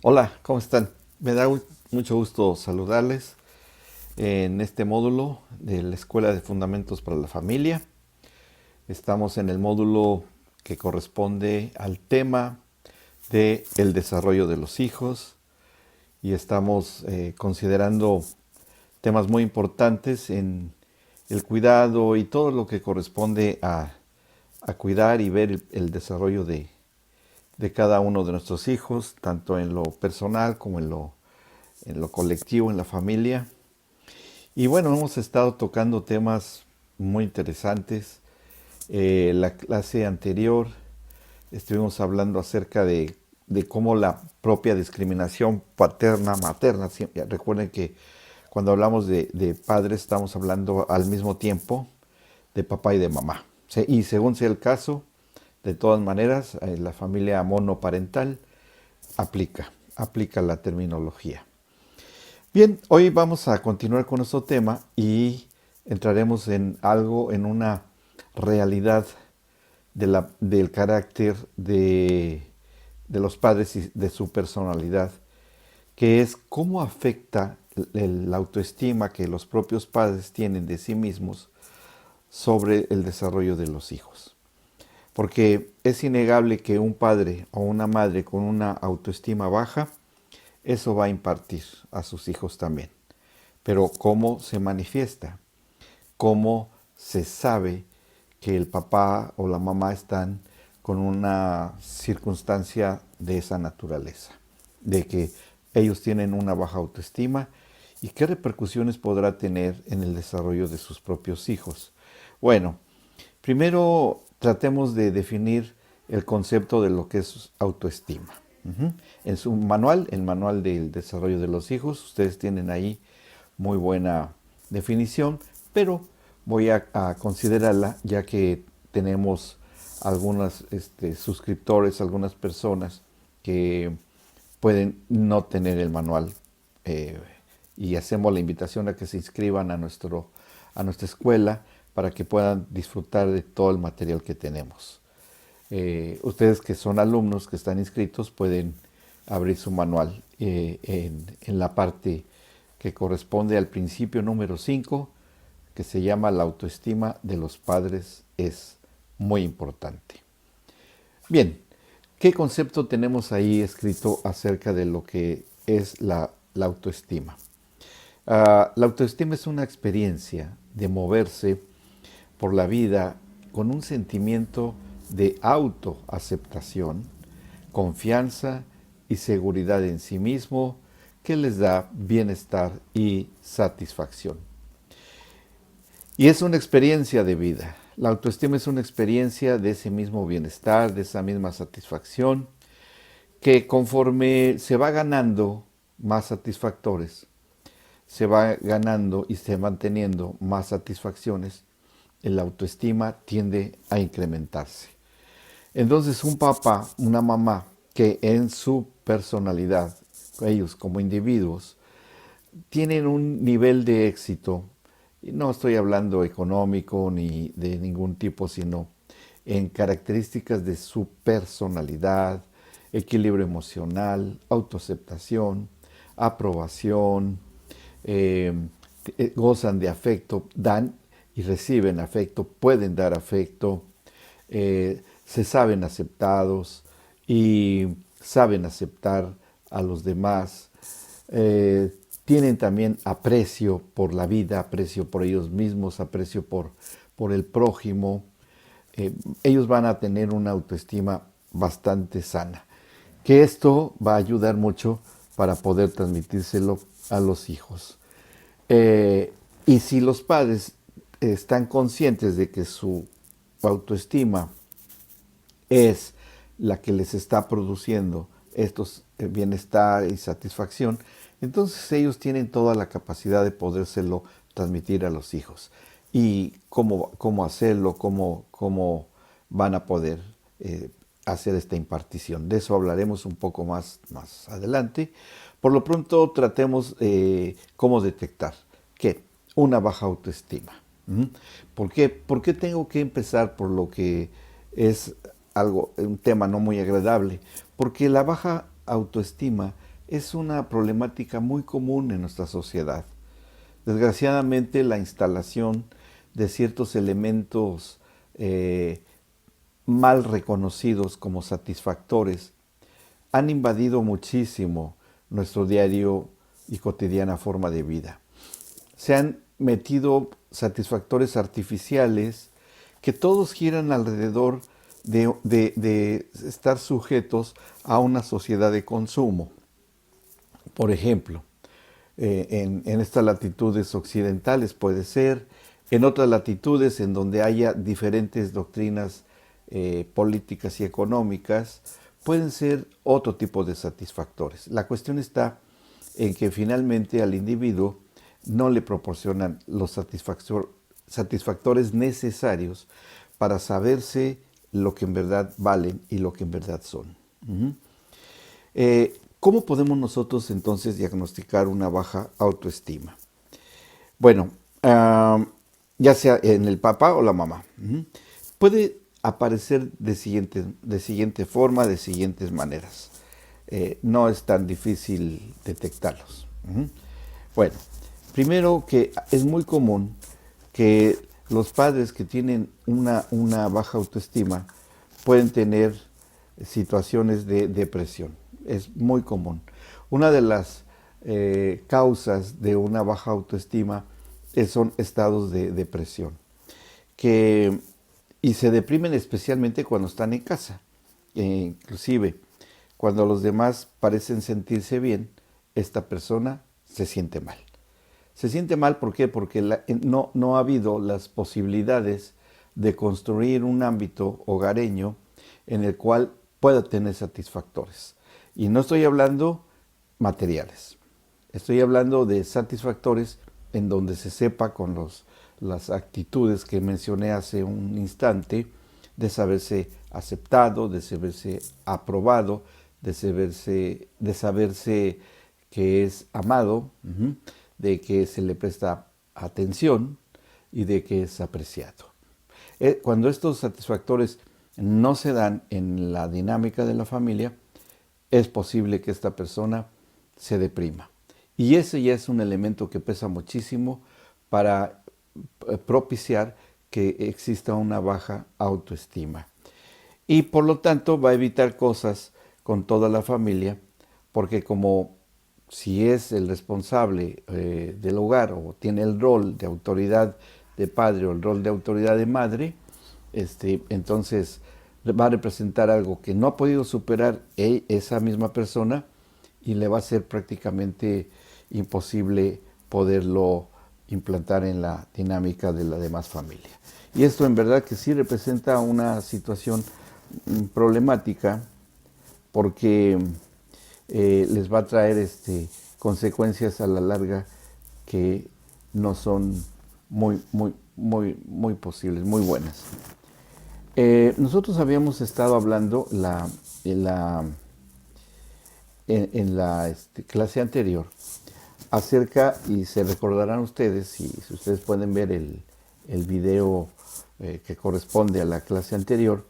Hola, ¿cómo están? Me da mucho gusto saludarles en este módulo de la Escuela de Fundamentos para la Familia. Estamos en el módulo que corresponde al tema de el desarrollo de los hijos y estamos considerando temas muy importantes en el cuidado y todo lo que corresponde a cuidar y ver el desarrollo de cada uno de nuestros hijos, tanto en lo personal como en lo colectivo, en la familia. Y bueno, hemos estado tocando temas muy interesantes. La clase anterior estuvimos hablando acerca de cómo la propia discriminación paterna-materna, recuerden que cuando hablamos de padres estamos hablando al mismo tiempo de papá y de mamá. ¿Sí? Y según sea el caso, de todas maneras, la familia monoparental aplica la terminología. Bien, hoy vamos a continuar con nuestro tema y entraremos en algo, en una realidad del carácter de los padres y de su personalidad, que es cómo afecta la autoestima que los propios padres tienen de sí mismos sobre el desarrollo de los hijos. Porque es innegable que un padre o una madre con una autoestima baja, eso va a impartir a sus hijos también. Pero ¿cómo se manifiesta? ¿Cómo se sabe que el papá o la mamá están con una circunstancia de esa naturaleza? De que ellos tienen una baja autoestima y qué repercusiones podrá tener en el desarrollo de sus propios hijos. Bueno, primero tratemos de definir el concepto de lo que es autoestima. En su manual, el manual del desarrollo de los hijos, ustedes tienen ahí muy buena definición, pero voy a considerarla ya que tenemos algunos suscriptores, algunas personas que pueden no tener el manual eh, y hacemos la invitación a que se inscriban a nuestra escuela para que puedan disfrutar de todo el material que tenemos. Ustedes que son alumnos, que están inscritos, pueden abrir su manual en la parte que corresponde al principio número 5, que se llama la autoestima de los padres es muy importante. Bien, ¿qué concepto tenemos ahí escrito acerca de lo que es la autoestima? La autoestima es una experiencia de moverse por la vida con un sentimiento de autoaceptación, confianza y seguridad en sí mismo que les da bienestar y satisfacción. Y es una experiencia de vida. La autoestima es una experiencia de ese mismo bienestar, de esa misma satisfacción, que conforme se va ganando más satisfactores, se va ganando y se van teniendo más satisfacciones, la autoestima tiende a incrementarse. Entonces un papá, una mamá que en su personalidad, ellos como individuos, tienen un nivel de éxito, y no estoy hablando económico ni de ningún tipo, sino en características de su personalidad, equilibrio emocional, autoaceptación, aprobación, eh, gozan de afecto, dan y reciben afecto, pueden dar afecto, se saben aceptados y saben aceptar a los demás, tienen también aprecio por la vida, aprecio por ellos mismos, aprecio por el prójimo. Ellos van a tener una autoestima bastante sana, que esto va a ayudar mucho para poder transmitírselo a los hijos. Y si los padres están conscientes de que su autoestima es la que les está produciendo estos bienestar y satisfacción, entonces ellos tienen toda la capacidad de podérselo transmitir a los hijos. Y cómo hacerlo, cómo van a poder hacer esta impartición. De eso hablaremos un poco más adelante. Por lo pronto tratemos cómo detectar que una baja autoestima. ¿Por qué? ¿Por qué tengo que empezar por lo que es un tema no muy agradable? Porque la baja autoestima es una problemática muy común en nuestra sociedad. Desgraciadamente, la instalación de ciertos elementos mal reconocidos como satisfactores han invadido muchísimo nuestro diario y cotidiana forma de vida. Se han metido satisfactores artificiales que todos giran alrededor de estar sujetos a una sociedad de consumo. Por ejemplo, en estas latitudes occidentales puede ser, en otras latitudes en donde haya diferentes doctrinas políticas y económicas, pueden ser otro tipo de satisfactores. La cuestión está en que finalmente al individuo no le proporcionan los satisfactores necesarios para saberse lo que en verdad valen y lo que en verdad son. ¿Cómo podemos nosotros entonces diagnosticar una baja autoestima? Bueno, ya sea en el papá o la mamá. Puede aparecer de siguiente forma, de siguientes maneras. No es tan difícil detectarlos. Bueno, primero que es muy común que los padres que tienen una baja autoestima pueden tener situaciones de depresión. Es muy común. Una de las causas de una baja autoestima son estados de depresión, y se deprimen especialmente cuando están en casa. Inclusive, cuando los demás parecen sentirse bien, esta persona se siente mal. Se siente mal, ¿por qué? Porque no ha habido las posibilidades de construir un ámbito hogareño en el cual pueda tener satisfactores. Y no estoy hablando materiales, estoy hablando de satisfactores en donde se sepa con las actitudes que mencioné hace un instante, de saberse aceptado, de saberse aprobado, de saberse que es amado, de que se le presta atención y de que es apreciado. Cuando estos satisfactores no se dan en la dinámica de la familia, es posible que esta persona se deprima. Y ese ya es un elemento que pesa muchísimo para propiciar que exista una baja autoestima. Y por lo tanto va a evitar cosas con toda la familia, porque como si es el responsable del hogar o tiene el rol de autoridad de padre o el rol de autoridad de madre, entonces va a representar algo que no ha podido superar esa misma persona y le va a ser prácticamente imposible poderlo implantar en la dinámica de la demás familia. Y esto en verdad que sí representa una situación problemática, porque les va a traer consecuencias a la larga que no son muy posibles, muy buenas. Nosotros habíamos estado hablando en la clase anterior acerca, y se recordarán ustedes, si ustedes pueden ver el video que corresponde a la clase anterior,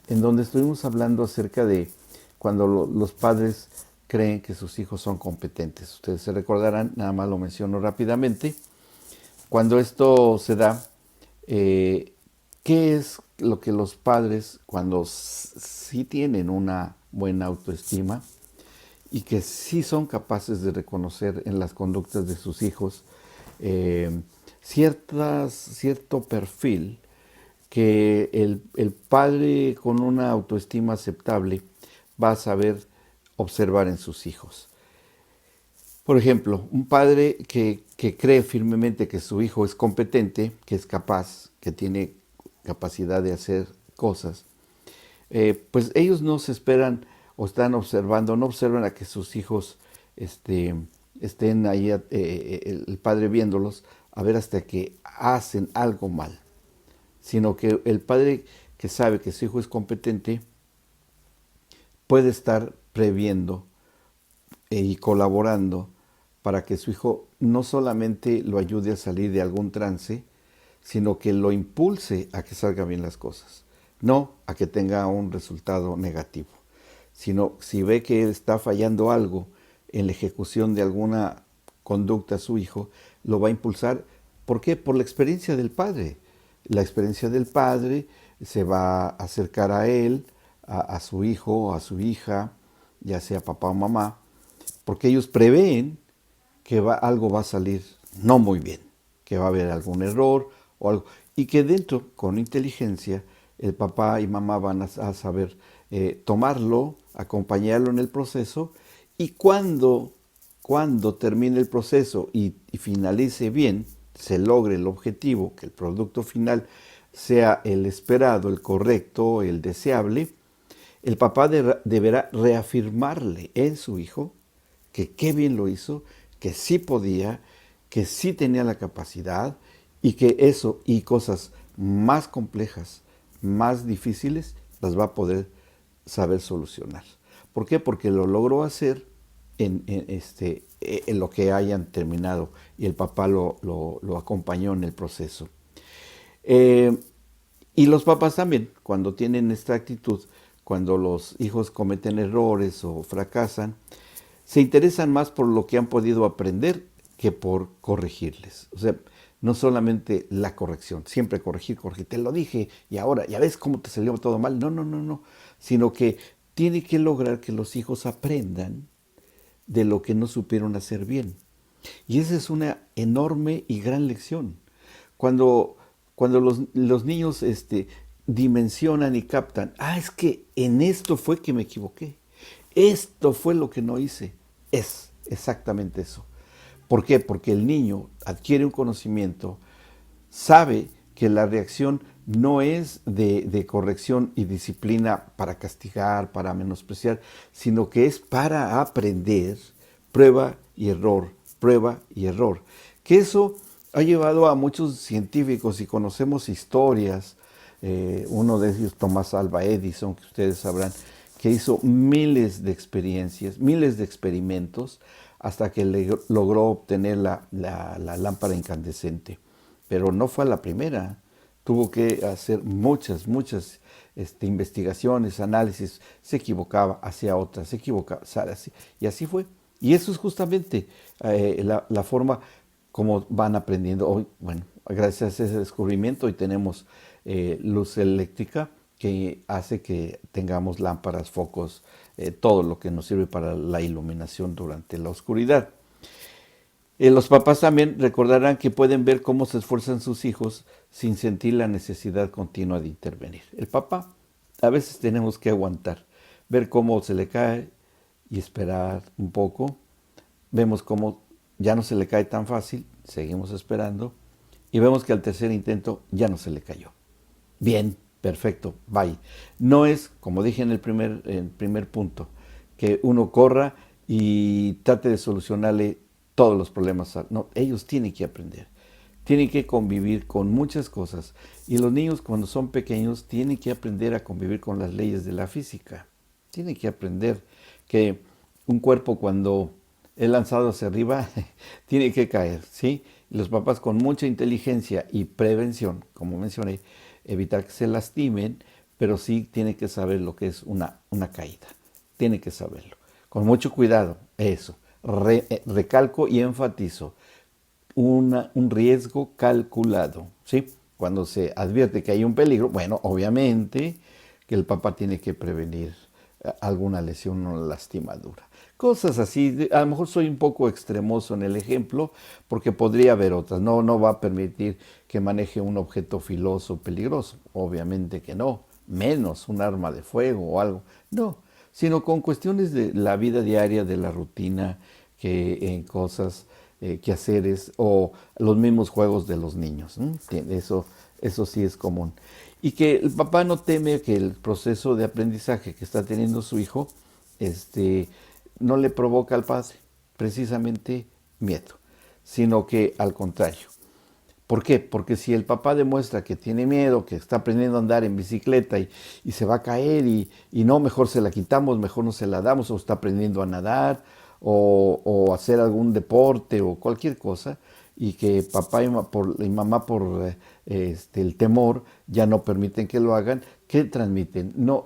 en donde estuvimos hablando acerca de cuando los padres creen que sus hijos son competentes. Ustedes se recordarán, nada más lo menciono rápidamente. Cuando esto se da, ¿qué es lo que los padres, cuando sí tienen una buena autoestima y que sí son capaces de reconocer en las conductas de sus hijos cierto perfil que el padre con una autoestima aceptable va a saber observar en sus hijos? Por ejemplo, un padre que cree firmemente que su hijo es competente, que es capaz, que tiene capacidad de hacer cosas, pues ellos no se esperan o están observando, no observan a que sus hijos estén ahí, el padre viéndolos, a ver hasta que hacen algo mal, sino que el padre que sabe que su hijo es competente puede estar previendo y colaborando para que su hijo no solamente lo ayude a salir de algún trance, sino que lo impulse a que salgan bien las cosas, no a que tenga un resultado negativo, sino si ve que está fallando algo, en la ejecución de alguna conducta a su hijo, lo va a impulsar. ¿Por qué? Por la experiencia del padre. La experiencia del padre se va a acercar a él, a su hijo, a su hija, ya sea papá o mamá, porque ellos prevén que algo va a salir no muy bien, que va a haber algún error o algo, y que dentro, con inteligencia, el papá y mamá van a saber tomarlo, acompañarlo en el proceso, y cuando termine el proceso y finalice bien, se logre el objetivo, que el producto final sea el esperado, el correcto, el deseable, el papá deberá reafirmarle en su hijo que qué bien lo hizo, que sí podía, que sí tenía la capacidad y que eso y cosas más complejas, más difíciles, las va a poder saber solucionar. ¿Por qué? Porque lo logró hacer en lo que hayan terminado y el papá lo acompañó en el proceso. Eh, y los papás también, cuando tienen esta actitud, cuando los hijos cometen errores o fracasan, se interesan más por lo que han podido aprender que por corregirles. O sea, no solamente la corrección, siempre corregir, corregir, te lo dije y ahora ya ves cómo te salió todo mal. No, no, no, no, sino que tiene que lograr que los hijos aprendan de lo que no supieron hacer bien. Y esa es una enorme y gran lección. Cuando los niños dimensionan y captan, es que en esto fue que me equivoqué, esto fue lo que no hice, es exactamente eso. ¿Por qué? Porque el niño adquiere un conocimiento, sabe que la reacción no es de corrección y disciplina para castigar, para menospreciar, sino que es para aprender, prueba y error, prueba y error. Que eso ha llevado a muchos científicos y conocemos historias, uno de ellos Thomas Alva Edison, que ustedes sabrán, que hizo miles de experiencias, miles de experimentos, hasta que logró obtener la lámpara incandescente. Pero no fue la primera, tuvo que hacer muchas investigaciones, análisis, se equivocaba, hacía otras, se equivocaba, así, y así fue. Y eso es justamente la forma como van aprendiendo. Hoy, bueno, gracias a ese descubrimiento hoy tenemos luz eléctrica que hace que tengamos lámparas, focos, todo lo que nos sirve para la iluminación durante la oscuridad. Los papás también recordarán que pueden ver cómo se esfuerzan sus hijos sin sentir la necesidad continua de intervenir. El papá, a veces tenemos que aguantar, ver cómo se le cae y esperar un poco. Vemos cómo ya no se le cae tan fácil, seguimos esperando y vemos que al tercer intento ya no se le cayó. Bien, perfecto, bye. No es, como dije en el primer punto, que uno corra y trate de solucionarle todos los problemas. No, ellos tienen que aprender, tienen que convivir con muchas cosas. Y los niños cuando son pequeños tienen que aprender a convivir con las leyes de la física. Tienen que aprender que un cuerpo cuando es lanzado hacia arriba tiene que caer, ¿sí? Y los papás con mucha inteligencia y prevención, como mencioné, evitar que se lastimen, pero sí tiene que saber lo que es una caída. Tiene que saberlo. Con mucho cuidado, eso. Recalco y enfatizo. Un riesgo calculado, ¿sí? Cuando se advierte que hay un peligro, bueno, obviamente que el papá tiene que prevenir alguna lesión o lastimadura. Cosas así, a lo mejor soy un poco extremoso en el ejemplo porque podría haber otras. No va a permitir que maneje un objeto filoso peligroso, obviamente que no, menos un arma de fuego o algo, no, sino con cuestiones de la vida diaria, de la rutina, que en cosas, quehaceres o los mismos juegos de los niños. Eso sí es común. Y que el papá no teme que el proceso de aprendizaje que está teniendo su hijo no le provoca al padre precisamente miedo, sino que al contrario. ¿Por qué? Porque si el papá demuestra que tiene miedo, que está aprendiendo a andar en bicicleta y se va a caer y no, mejor se la quitamos, mejor no se la damos, o está aprendiendo a nadar o hacer algún deporte o cualquier cosa, y que papá y mamá por el temor ya no permiten que lo hagan, ¿qué transmiten? No,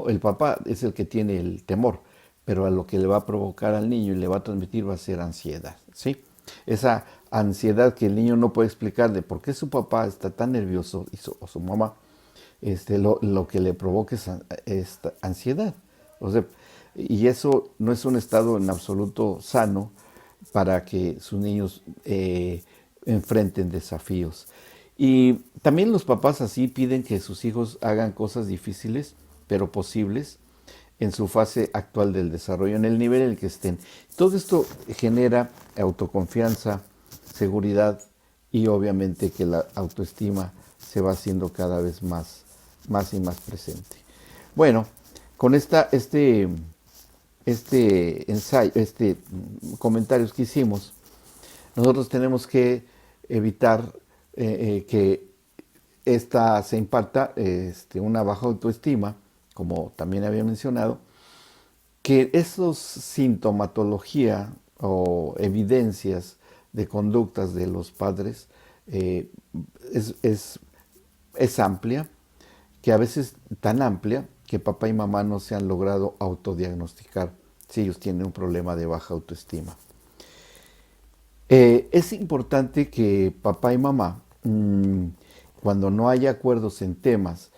el papá es el que tiene el temor, pero a lo que le va a provocar al niño y le va a transmitir va a ser ansiedad, ¿sí? Esa ansiedad que el niño no puede explicar de por qué su papá está tan nervioso o su mamá, lo que le provoca es esta ansiedad. O sea, y eso no es un estado en absoluto sano para que sus niños enfrenten desafíos. Y también los papás así piden que sus hijos hagan cosas difíciles, pero posibles, en su fase actual del desarrollo, en el nivel en el que estén. Todo esto genera autoconfianza, seguridad y obviamente que la autoestima se va haciendo cada vez más y más presente. Bueno, con este ensayo, comentarios que hicimos, nosotros tenemos que evitar que esta se imparta una baja autoestima, como también había mencionado, que esos sintomatología o evidencias de conductas de los padres eh, es, es, es amplia, que a veces tan amplia que papá y mamá no se han logrado autodiagnosticar si ellos tienen un problema de baja autoestima. Es importante que papá y mamá, cuando no haya acuerdos en temas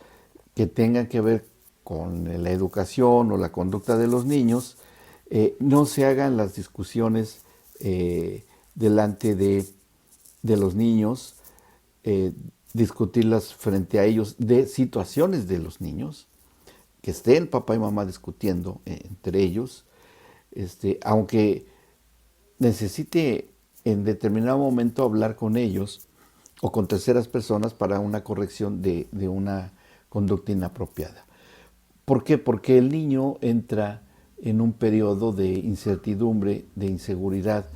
que tengan que ver con la educación o la conducta de los niños, no se hagan las discusiones delante de los niños, discutirlas frente a ellos de situaciones de los niños, que estén papá y mamá discutiendo entre ellos, aunque necesite en determinado momento hablar con ellos o con terceras personas para una corrección de una conducta inapropiada. ¿Por qué? Porque el niño entra en un periodo de incertidumbre, de inseguridad,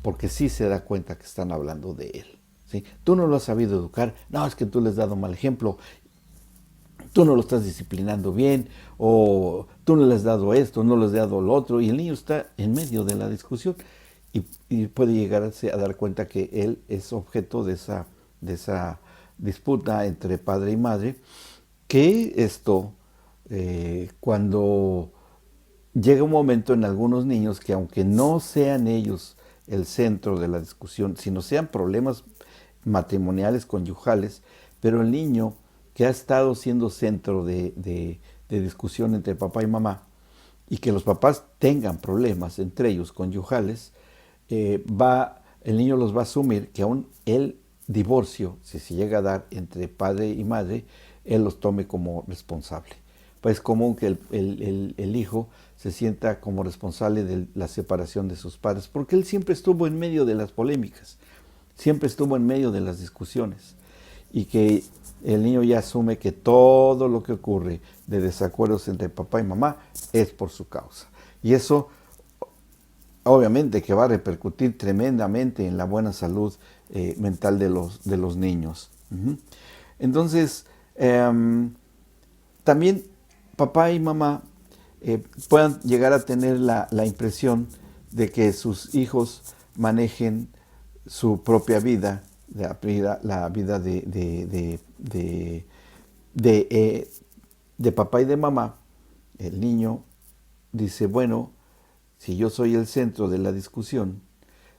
porque sí se da cuenta que están hablando de él. ¿Sí? Tú no lo has sabido educar, no, es que tú le has dado mal ejemplo, tú no lo estás disciplinando bien, o tú no le has dado esto, no le has dado lo otro, y el niño está en medio de la discusión y puede llegarse a dar cuenta que él es objeto de esa disputa entre padre y madre, que esto, cuando llega un momento en algunos niños que aunque no sean ellos el centro de la discusión, sino sean problemas matrimoniales, conyugales, pero el niño que ha estado siendo centro de discusión entre papá y mamá, y que los papás tengan problemas entre ellos conyugales, el niño los va a asumir que aún el divorcio, si se llega a dar entre padre y madre, él los tome como responsable. Pues es común que el hijo se sienta como responsable de la separación de sus padres, porque él siempre estuvo en medio de las polémicas, siempre estuvo en medio de las discusiones, y que el niño ya asume que todo lo que ocurre de desacuerdos entre papá y mamá es por su causa. Y eso obviamente que va a repercutir tremendamente en la buena salud mental de los niños. Entonces, también papá y mamá puedan llegar a tener la impresión de que sus hijos manejen su propia vida, la vida de papá y de mamá. El niño dice, bueno, si yo soy el centro de la discusión,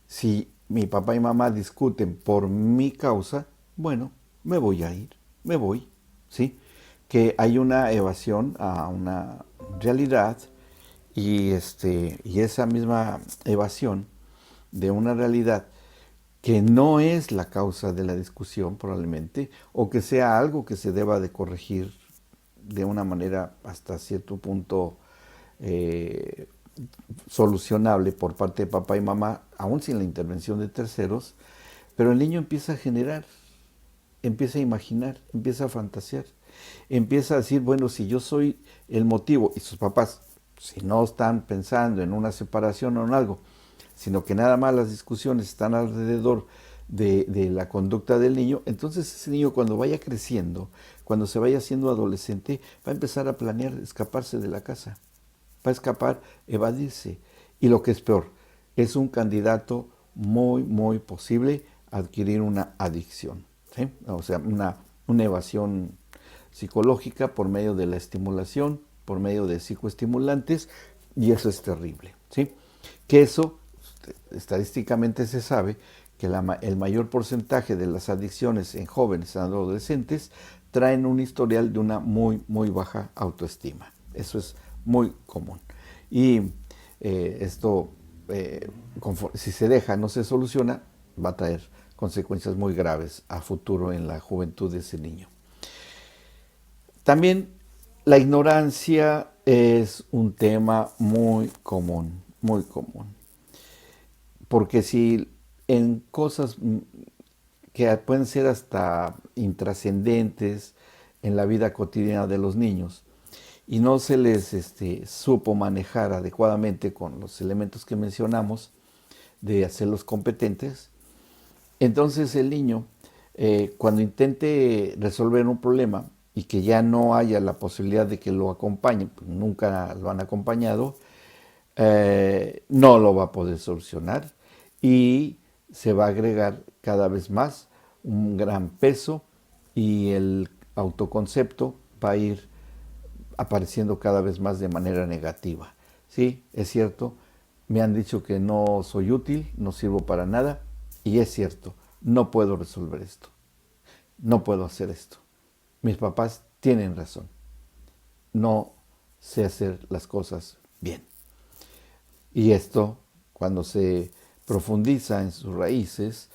si mi papá y mamá discuten por mi causa, bueno, me voy a ir, me voy, ¿sí? Que hay una evasión a una realidad y esa misma evasión de una realidad que no es la causa de la discusión probablemente, o que sea algo que se deba de corregir de una manera hasta cierto punto solucionable por parte de papá y mamá, aún sin la intervención de terceros, pero el niño empieza a generar, empieza a imaginar, empieza a fantasear, empieza a decir, bueno, si yo soy el motivo, y sus papás, si no están pensando en una separación o en algo, sino que nada más las discusiones están alrededor de la conducta del niño, entonces ese niño cuando vaya creciendo, cuando se vaya siendo adolescente, va a empezar a planear escaparse de la casa, va a escapar, evadirse. Y lo que es peor, es un candidato muy posible a adquirir una adicción, ¿sí? O sea, una evasión psicológica por medio de la estimulación, por medio de psicoestimulantes, Y eso es terrible, ¿sí? Que eso, estadísticamente se sabe, que el mayor porcentaje de las adicciones en jóvenes, en adolescentes, traen un historial de una muy, muy baja autoestima. Eso es muy común. Y esto, si se deja, no se soluciona, va a traer consecuencias muy graves a futuro en la juventud de ese niño. También la ignorancia es un tema muy común, muy común. Porque si en cosas que pueden ser hasta intrascendentes en la vida cotidiana de los niños y no se les supo manejar adecuadamente con los elementos que mencionamos de hacerlos competentes, entonces el niño cuando intente resolver un problema y que ya no haya la posibilidad de que lo acompañen, pues nunca lo han acompañado, no lo va a poder solucionar y se va a agregar cada vez más un gran peso y el autoconcepto va a ir apareciendo cada vez más de manera negativa. Sí, es cierto, me han dicho que no soy útil, no sirvo para nada y es cierto, no puedo resolver esto, no puedo hacer esto. Mis papás tienen razón, no sé hacer las cosas bien. Y esto, cuando se profundiza en sus raíces,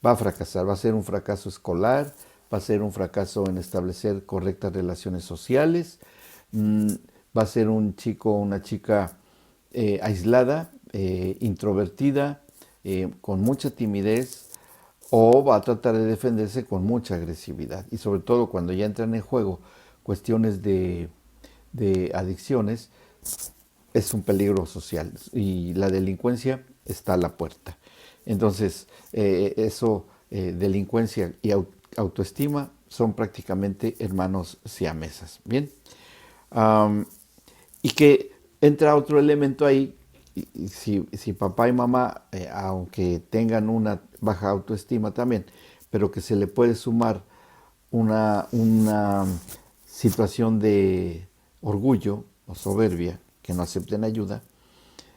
va a fracasar, va a ser un fracaso escolar, va a ser un fracaso en establecer correctas relaciones sociales, va a ser un chico o una chica aislada, introvertida, con mucha timidez, o va a tratar de defenderse con mucha agresividad. Y sobre todo cuando ya entran en juego cuestiones de adicciones, es un peligro social y la delincuencia está a la puerta. Entonces, delincuencia y autoestima son prácticamente hermanos siamesas. Bien. Y que entra otro elemento ahí, si papá y mamá, aunque tengan una baja autoestima también, pero que se le puede sumar una situación de orgullo o soberbia, que no acepten ayuda,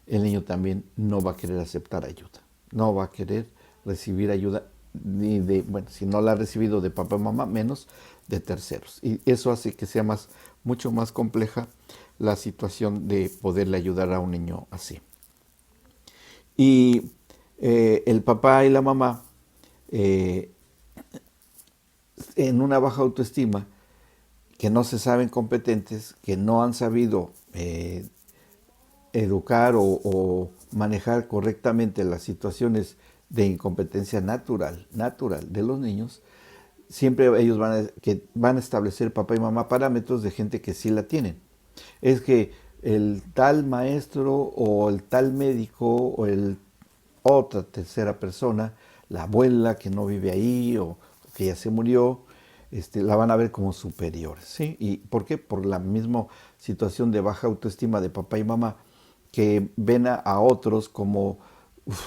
el niño también no va a querer aceptar ayuda, no va a querer recibir ayuda, ni de, bueno, si no la ha recibido de papá y mamá, menos de terceros. Y eso hace que sea mucho más compleja la situación de poderle ayudar a un niño así. Y el papá y la mamá, eh, en una baja autoestima, que no se saben competentes, que no han sabido educar o manejar correctamente las situaciones de incompetencia natural de los niños, siempre ellos van a establecer, papá y mamá, parámetros de gente que sí la tienen. Es que el tal maestro o el tal médico o el otra tercera persona, la abuela que no vive ahí o que ya se murió, la van a ver como superior, ¿sí? ¿Y por qué? Por la misma situación de baja autoestima de papá y mamá, que ven a otros como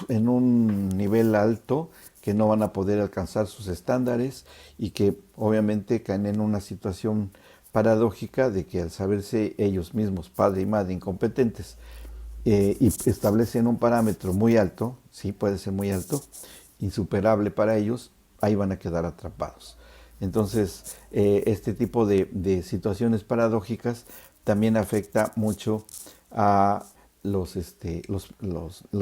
en un nivel alto, que no van a poder alcanzar sus estándares y que obviamente caen en una situación paradójica de que al saberse ellos mismos, padre y madre, incompetentes, y establecen un parámetro muy alto, sí puede ser muy alto, insuperable para ellos, ahí van a quedar atrapados. Entonces, este tipo de situaciones paradójicas también afecta mucho a los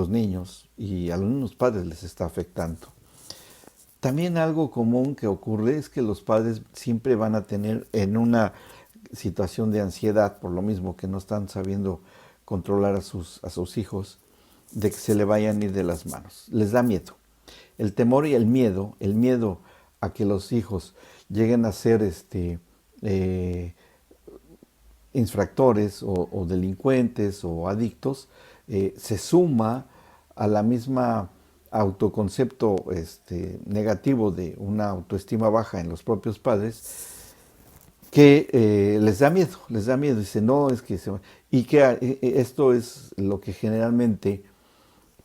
niños, y a los mismos padres les está afectando. También algo común que ocurre es que los padres siempre van a tener en una situación de ansiedad, por lo mismo que no están sabiendo controlar a sus hijos, de que se le vayan a ir de las manos. Les da miedo. El temor y el miedo a que los hijos lleguen a ser infractores o delincuentes o adictos, se suma a la misma autoconcepto negativo de una autoestima baja en los propios padres, que les da miedo, dice, no, es que y que esto es lo que generalmente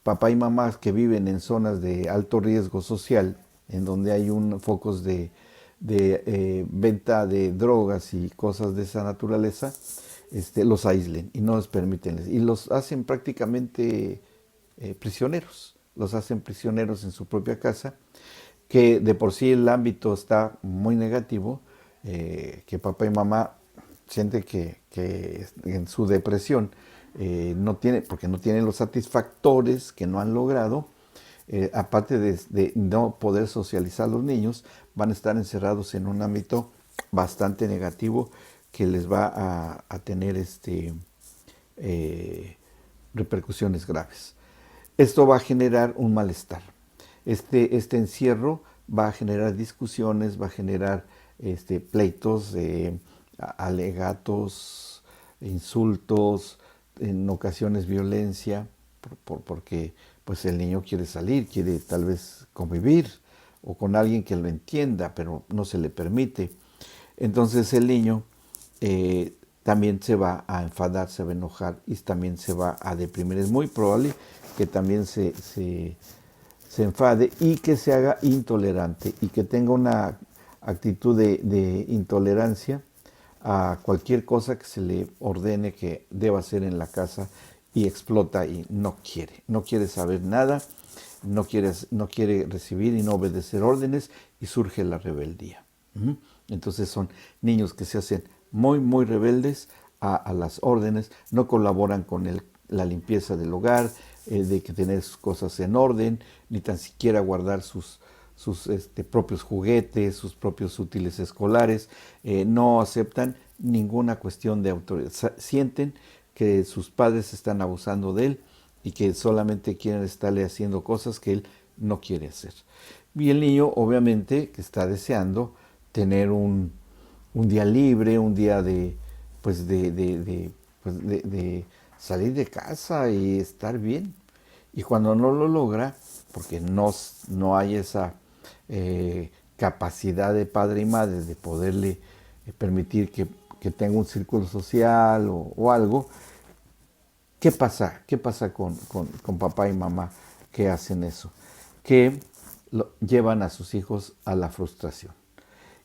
papá y mamás que viven en zonas de alto riesgo social, en donde hay focos de venta de drogas y cosas de esa naturaleza, los aíslen y no les permiten, y los hacen prácticamente prisioneros, los hacen prisioneros en su propia casa, que de por sí el ámbito está muy negativo, que papá y mamá siente que en su depresión no tiene, porque no tienen los satisfactores que no han logrado, aparte de no poder socializar los niños, van a estar encerrados en un ámbito bastante negativo que les va a tener eh, repercusiones graves. Esto va a generar un malestar. Este encierro va a generar discusiones, va a generar pleitos, alegatos, insultos, en ocasiones violencia, porque pues el niño quiere salir, quiere tal vez convivir o con alguien que lo entienda, pero no se le permite. Entonces el niño también se va a enfadar, se va a enojar y también se va a deprimir. Es muy probable que también se enfade y que se haga intolerante y que tenga una actitud de intolerancia a cualquier cosa que se le ordene que deba hacer en la casa, y explota y no quiere saber nada, no quiere recibir y no obedecer órdenes, y surge la rebeldía. Entonces son niños que se hacen muy rebeldes a las órdenes, no colaboran con la limpieza del hogar, de que tener sus cosas en orden, ni tan siquiera guardar sus propios juguetes, sus propios útiles escolares, no aceptan ninguna cuestión de autoridad. Sienten que sus padres están abusando de él y que solamente quieren estarle haciendo cosas que él no quiere hacer. Y el niño, obviamente, que está deseando tener un día libre, un día de salir de casa y estar bien. Y cuando no lo logra, porque no hay esa capacidad de padre y madre de poderle permitir que tenga un círculo social o algo, ¿qué pasa? ¿Qué pasa con papá y mamá que hacen eso? Que llevan a sus hijos a la frustración.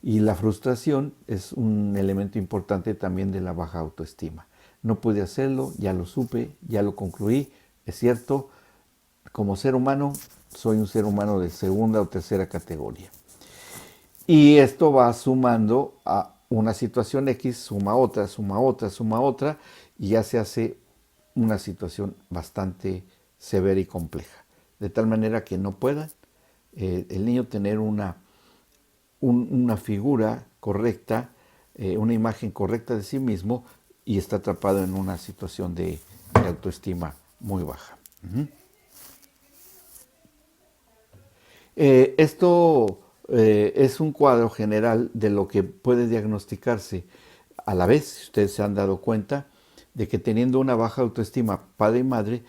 Y la frustración es un elemento importante también de la baja autoestima. No pude hacerlo, ya lo supe, ya lo concluí, es cierto, como ser humano soy un ser humano de segunda o tercera categoría. Y esto va sumando a una situación X, suma otra, suma otra, suma otra, y ya se hace una situación bastante severa y compleja. De tal manera que no pueda el niño tener una figura correcta, una imagen correcta de sí mismo, y está atrapado en una situación de autoestima muy baja. Esto es un cuadro general de lo que puede diagnosticarse. A la vez, si ustedes se han dado cuenta, de que teniendo una baja autoestima padre y madre,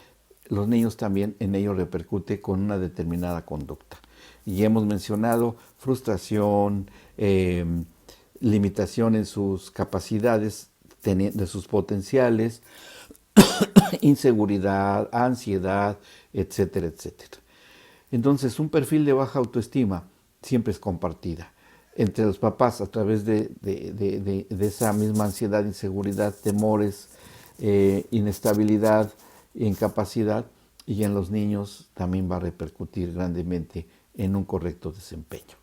los niños también en ello repercute con una determinada conducta. Y hemos mencionado frustración, limitación en sus capacidades, de sus potenciales, inseguridad, ansiedad, etcétera, etcétera. Entonces, un perfil de baja autoestima siempre es compartida entre los papás a través de esa misma ansiedad, inseguridad, temores, inestabilidad, incapacidad, y en los niños también va a repercutir grandemente en un correcto desempeño.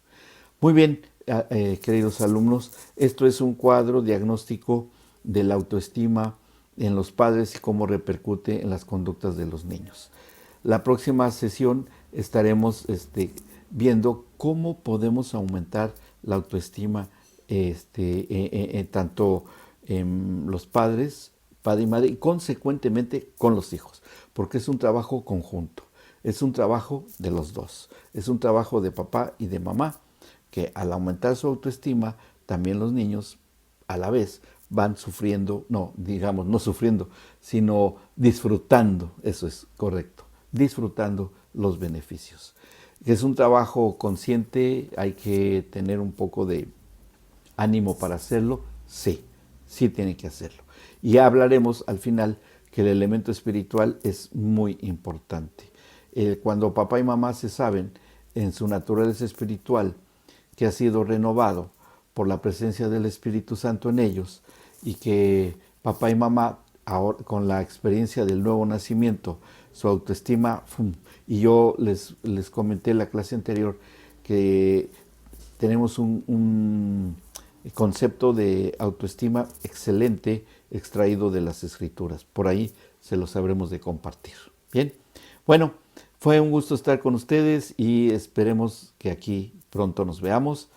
Muy bien, queridos alumnos, esto es un cuadro diagnóstico de la autoestima en los padres y cómo repercute en las conductas de los niños. La próxima sesión estaremos viendo cómo podemos aumentar la autoestima tanto en los padre y madre, y consecuentemente con los hijos, porque es un trabajo conjunto, es un trabajo de los dos, es un trabajo de papá y de mamá, que al aumentar su autoestima, también los niños a la vez van sufriendo, no sufriendo, sino disfrutando, eso es correcto, disfrutando los beneficios. Es un trabajo consciente, hay que tener un poco de ánimo para hacerlo, sí tiene que hacerlo. Y ya hablaremos al final que el elemento espiritual es muy importante. Cuando papá y mamá se saben en su naturaleza espiritual que ha sido renovado por la presencia del Espíritu Santo en ellos, y que papá y mamá, ahora, con la experiencia del nuevo nacimiento, su autoestima, ¡fum! Y yo les comenté en la clase anterior que tenemos un concepto de autoestima excelente extraído de las escrituras. Por ahí se los sabremos de compartir. Bien, bueno, fue un gusto estar con ustedes y esperemos que aquí pronto nos veamos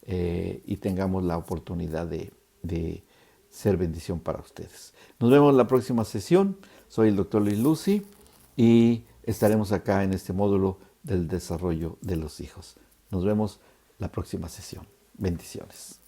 y tengamos la oportunidad de ser bendición para ustedes. Nos vemos en la próxima sesión. Soy el doctor Luis Lucy y estaremos acá en este módulo del desarrollo de los hijos. Nos vemos la próxima sesión. Bendiciones.